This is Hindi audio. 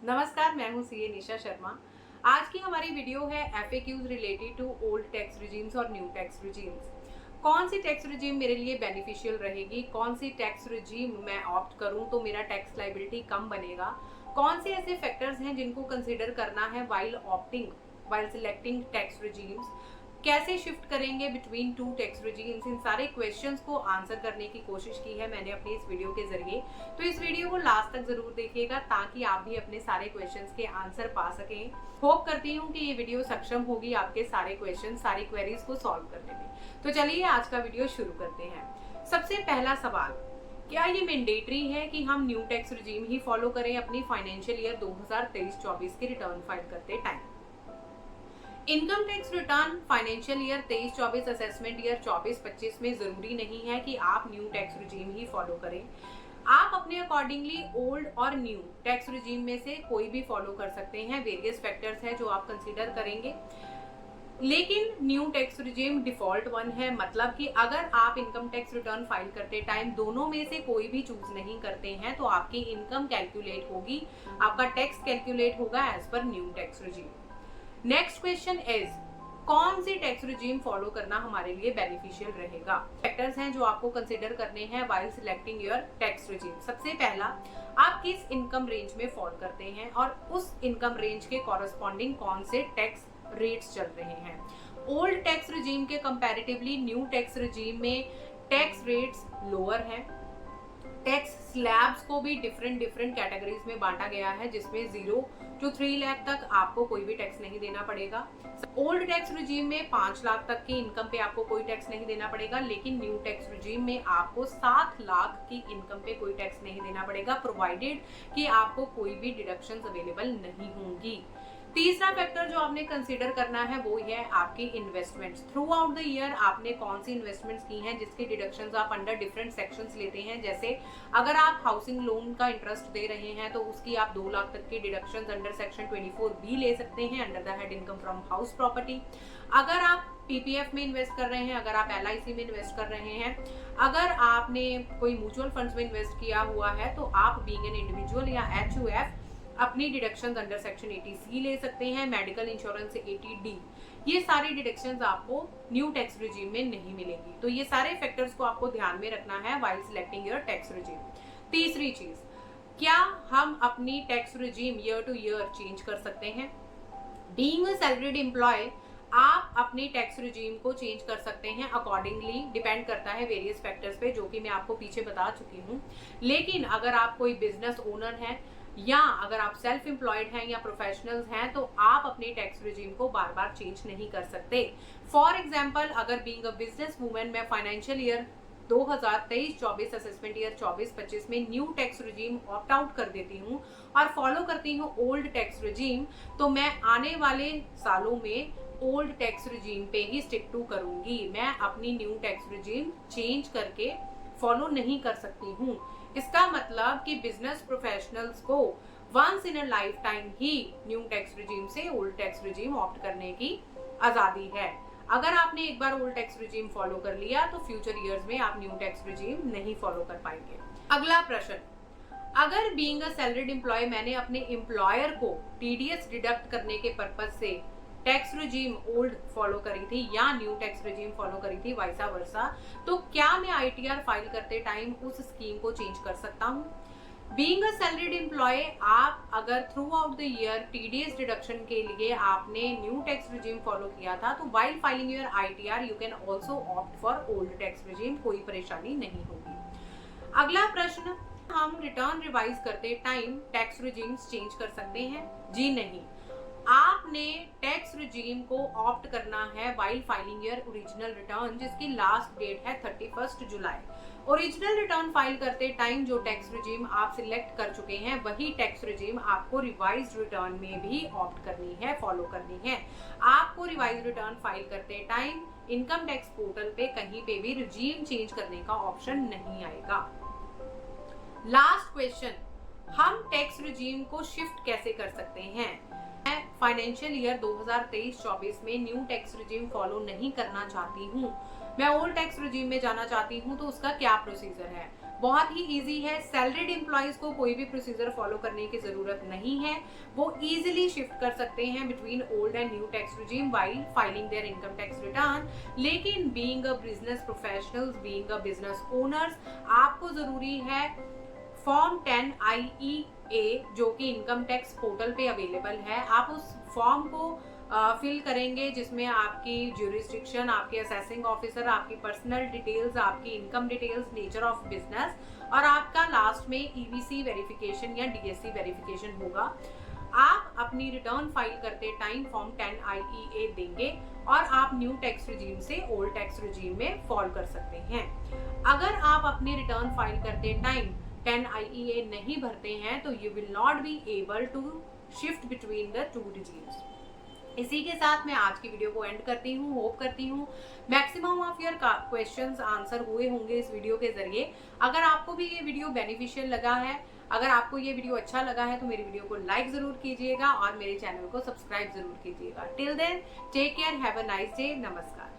नमस्कार, मैं हूं सीए निशा शर्मा। आज की हमारी वीडियो है FAQs related to old tax regimes और न्यू टैक्स रिजीम्स। कौन सी टैक्स रिजीम मेरे लिए बेनिफिशियल रहेगी, कौन सी टैक्स रिजीम मैं ऑप्ट करूं तो मेरा टैक्स लाइबिलिटी कम बनेगा, कौन से ऐसे फैक्टर्स हैं जिनको कंसीडर करना है वाइल सिलेक्टिंग टैक्स रिजीम्स, कैसे शिफ्ट करेंगे बिटवीन टू टैक्स रिजीम्स। इन सारे क्वेश्चंस को आंसर करने की कोशिश की है मैंने अपनी इस वीडियो के जरिए। तो इस वीडियो को लास्ट तक जरूर देखिएगा ताकि आप भी अपने सारे क्वेश्चंस के आंसर पा सकें। होप करती हूँ कि ये वीडियो सक्षम होगी आपके सारे क्वेश्चन, सारी क्वेरीज को सॉल्व करने में। तो चलिए आज का वीडियो शुरू करते हैं। सबसे पहला सवाल, क्या ये मैंडेटरी है कि हम न्यू टैक्स रिजीम ही फॉलो करें अपनी फाइनेंशियल ईयर 2023-24 की रिटर्न फाइल करते time? Income tax return financial year 23-24 assessment year 24-25 में जरूरी नहीं है कि आप न्यू टैक्स रिजीम ही फॉलो करें। आप अपने अकॉर्डिंगली ओल्ड और न्यू टैक्स रिजीम में से कोई भी फॉलो कर सकते हैं। वेरियस फैक्टर्स हैं जो आप कंसीडर करेंगे, लेकिन new tax regime default one है। मतलब कि अगर आप इनकम टैक्स रिटर्न फाइल करते टाइम दोनों में से कोई भी चूज नहीं करते हैं तो आपकी इनकम कैलकुलेट होगी, आपका टैक्स कैलकुलेट होगा as per new tax regime. Next question is, कौन सी टैक्स रिजीम फॉलो करना हमारे लिए बेनिफिशियल रहेगा? फैक्टर्स हैं जो आपको कंसीडर करने हैं while selecting your tax regime. सबसे पहला, आप किस इनकम रेंज में फॉल करते हैं और उस इनकम रेंज के कॉरस्पॉन्डिंग कौन से टैक्स रेट्स चल रहे हैं। ओल्ड टैक्स रिजीम के कंपैरेटिवली न्यू टैक्स रिजीम में टैक्स रेट्स लोअर हैं। टैक्स स्लैब्स को भी डिफरेंट कैटेगरीज में बांटा गया है, जिसमें 0 to 3 लाख तक आपको कोई भी टैक्स नहीं देना पड़ेगा। ओल्ड टैक्स रिजीम में 5 लाख तक की इनकम पे आपको कोई टैक्स नहीं देना पड़ेगा, लेकिन न्यू टैक्स रिजीम में आपको 7 लाख की इनकम पे कोई टैक्स नहीं देना पड़ेगा, प्रोवाइडेड कि आपको कोई भी डिडक्शंस अवेलेबल नहीं होंगी। तीसरा फैक्टर जो आपने कंसीडर करना है वो है आपकी investments. Through out the year आपने कौन सी इन्वेस्टमेंट्स की हैं जिसके डिडक्शंस आप अंडर डिफरेंट सेक्शंस लेते हैं। जैसे अगर आप हाउसिंग लोन का इंटरेस्ट दे रहे हैं तो उसकी आप 2 लाख तक की डिडक्शंस अंडर सेक्शन 24B ले सकते हैं, under the head income from house property. अगर आप पीपीएफ में इन्वेस्ट कर रहे हैं, अगर आप एलआईसी में इन्वेस्ट कर रहे हैं, अगर आपने कोई म्यूचुअल फंड्स में इन्वेस्ट किया हुआ है तो आप बीइंग एन इंडिविजुअल या एचयूएफ अपनी डिडक्शंस अंडर सेक्शन 80C ले सकते हैं, मेडिकल इंश्योरेंस से 80D। ये सारी डिडक्शंस आपको न्यू टैक्स रिजीम में नहीं मिलेंगी। तो ये सारे फैक्टर्स को आपको ध्यान में रखना है while selecting your tax regime. तीसरी चीज, क्या हम अपनी tax regime year two year change कर सकते हैं? बीइंग अ सैलरीड एम्प्लॉय आप अपनी टैक्स रिजीम को चेंज कर सकते हैं अकॉर्डिंगली, डिपेंड करता है वेरियस फैक्टर्स पे जो कि मैं आपको पीछे बता चुकी हूँ। लेकिन अगर आप कोई बिजनेस ओनर हैं या अगर आप सेल्फ एम्प्लॉयड हैं या प्रोफेशनल्स हैं तो आप अपने टैक्स रिजीम को बार बार चेंज नहीं कर सकते। फॉर एग्जाम्पल, अगर बीइंग अ बिजनेस वूमेन मैं फाइनेंशियल ईयर 2023-24 असेसमेंट ईयर 24-25 में new tax regime opt out कर देती हूँ और फॉलो करती हूँ ओल्ड टैक्स रिजीम, तो मैं आने वाले सालों में ओल्ड टैक्स रिजीम पे ही स्टिक टू करूंगी। मैं अपनी न्यू टैक्स रिजीम चेंज करके फॉलो नहीं कर सकती हूँ। इसका मतलब कि बिजनेस प्रोफेशनल्स को once in a lifetime ही न्यू टैक्स रिजीम से ओल्ड टैक्स रिजीम ऑप्ट करने की आजादी है। अगर आपने एक बार ओल्ड टैक्स रिजीम फॉलो कर लिया तो फ्यूचर ईयर्स में आप न्यू टैक्स रिजीम नहीं फॉलो कर पाएंगे। अगला प्रश्न, अगर बीइंग अ सैलरीड एम्प्लॉय मैंने अपने एम्प्लॉयर को टीडीएस डिडक्ट करने के पर्पज से टैक्स रिजीम ओल्ड फॉलो करी थी या न्यू टैक्स रिजीम फॉलो करी थी, वाइसा वर्सा, तो क्या मैं आईटीआर फाइल करते टाइम उस स्कीम को चेंज कर सकता हूँ? बीइंग अ सैलरीड एम्प्लॉय आप अगर through out the year TDS deduction के लिए आपने न्यू टैक्स रिजीम फॉलो किया था तो while filing your ITR you can also opt for old tax regime, कोई परेशानी नहीं होगी। अगला प्रश्न, हम रिटर्न रिवाइज करते टाइम टैक्स रिजीम्स चेंज कर सकते हैं? जी नहीं। आपने टैक्स रिजीम को ऑप्ट करना है while filing your original return, जिसकी लास्ट डेट है 31 जुलाई। ओरिजिनल रिटर्न फाइल करते टाइम जो टैक्स रिजीम आप सिलेक्ट कर चुके हैं वही टैक्स रिजीम आपको रिवाइज्ड रिटर्न में भी ऑप्ट करनी है, फॉलो करनी है। आपको रिवाइज्ड रिटर्न फाइल करते टाइम इनकम टैक्स पोर्टल पे कहीं पे भी रिजीम चेंज करने का ऑप्शन नहीं आएगा। लास्ट क्वेश्चन, हम टैक्स रिजीम को शिफ्ट कैसे कर सकते हैं? मैं फाइनेंशियल ईयर 2023-24 में न्यू टैक्स रिजीम फॉलो नहीं करना चाहती हूँ, मैं ओल्ड टैक्स रिजीम में जाना चाहती हूँ, तो उसका क्या प्रोसीजर है? बहुत ही ईजी है। सैलरीड एम्प्लॉयज़ को कोई भी प्रोसीजर फॉलो करने की ज़रूरत नहीं है, वो ईजिली शिफ्ट कर सकते हैं between old and new tax regime while filing their income tax return. लेकिन being a business professionals, being a business owners, आपको ज़रूरी है फॉर्म 10 IEA जो कि इनकम टैक्स पोर्टल पे अवेलेबल है, आप उस फॉर्म को फिल करेंगे जिसमें आपकी ज्यूरिसडिक्शन, आपके असेसिंग ऑफिसर, आपकी पर्सनल डिटेल्स, आपकी income details, nature of business और आपका लास्ट में EVC वेरिफिकेशन या DSC वेरिफिकेशन होगा। आप अपनी रिटर्न फाइल करते टाइम फॉर्म 10 IEA देंगे और आप न्यू टैक्स रिजीम से ओल्ड टैक्स रिजीम में फॉल कर सकते हैं। अगर आप अपनी रिटर्न फाइल करते टाइम 10 IEA नहीं भरते हैं तो you will not be able to shift between the two regimes. इसी के साथ मैं आज की वीडियो को एंड करती हूँ। होप करती हूँ maximum of your questions answer हुए होंगे इस वीडियो के जरिए। अगर आपको भी ये वीडियो बेनिफिशियल लगा है, अगर आपको ये वीडियो अच्छा लगा है तो मेरी वीडियो को लाइक जरूर कीजिएगा और मेरे चैनल को सब्सक्राइब जरूर कीजिएगा। Till then take care, have a nice day, नमस्कार।